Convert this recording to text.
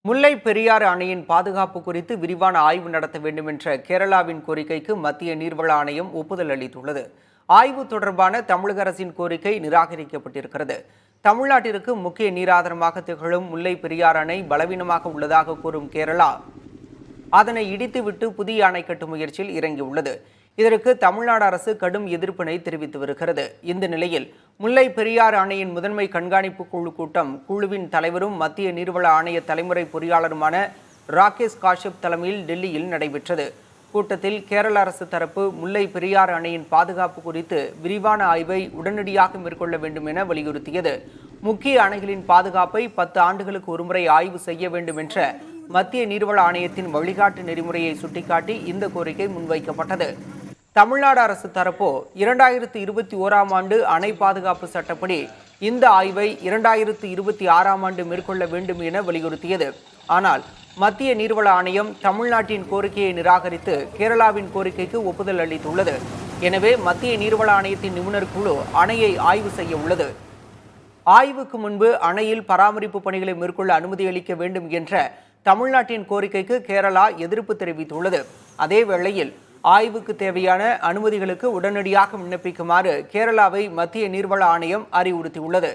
முல்லை பெரியாறு அணையின் பாதுகாப்பு குறித்து விரிவான ஆய்வு நடத்த வேண்டும் என்ற கேரளாவின் கோரிக்கைக்கு மத்திய நீர்வள ஆணையம் ஒப்புதல் அளித்துள்ளது. ஆய்வு தொடர்பான தமிழக அரசின் கோரிக்கை நிராகரிக்கப்பட்டிருக்கிறது. தமிழ்நாட்டிற்கு முக்கிய நீராதாரமாக திகழும் முல்லை பெரியாறு அணை பலவீனமாக உள்ளதாக கூறும் கேரளா அதனை இடித்துவிட்டு புதிய அணை கட்டும் முயற்சியில் இறங்கியுள்ளது. இதற்கு தமிழ்நாடு அரசு கடும் எதிர்ப்பினை தெரிவித்து வருகிறது. இந்த நிலையில் முல்லை பெரியாறு அணையின் முதன்மை கண்காணிப்பு குழு கூட்டம் குழுவின் தலைவரும் மத்திய நீர்வள ஆணைய தலைமுறை பொறியாளருமான ராகேஷ் காஷ்யப் தலைமையில் டெல்லியில் நடைபெற்றது. கூட்டத்தில் கேரள அரசு தரப்பு முல்லை பெரியாறு அணையின் பாதுகாப்பு குறித்து விரிவான ஆய்வை உடனடியாக மேற்கொள்ள வேண்டும் என வலியுறுத்தியது. முக்கிய அணைகளின் பாதுகாப்பை 10 ஆண்டுகளுக்கு ஒருமுறை ஆய்வு செய்ய வேண்டும் என்ற மத்திய நீர்வள ஆணையத்தின் வழிகாட்டு நெறிமுறையை சுட்டிக்காட்டி இந்த கோரிக்கை முன்வைக்கப்பட்டது. தமிழ்நாடு அரசு தரப்போ 2021ஆம் ஆண்டு அணை பாதுகாப்பு சட்டப்படி இந்த ஆய்வை 2026ஆம் ஆண்டு மேற்கொள்ள வேண்டும் என வலியுறுத்தியது. ஆனால் மத்திய நீர்வள ஆணையம் தமிழ்நாட்டின் கோரிக்கையை நிராகரித்து கேரளாவின் கோரிக்கைக்கு ஒப்புதல் அளித்துள்ளது. எனவே மத்திய நீர்வள ஆணையத்தின் நிபுணர் குழு அணையை ஆய்வு செய்ய உள்ளது. ஆய்வுக்கு முன்பு அணையில் பராமரிப்பு பணிகளை மேற்கொள்ள அனுமதி அளிக்க வேண்டும் என்ற தமிழ்நாட்டின் கோரிக்கைக்கு கேரளா எதிர்ப்பு தெரிவித்துள்ளது. அதே வேளையில் ஆய்வுக்கு தேவையான அனுமதிகளுக்கு உடனடியாக விண்ணப்பிக்குமாறு கேரளாவை மத்திய நீர்வள ஆணையம் அறிவுறுத்தியுள்ளது.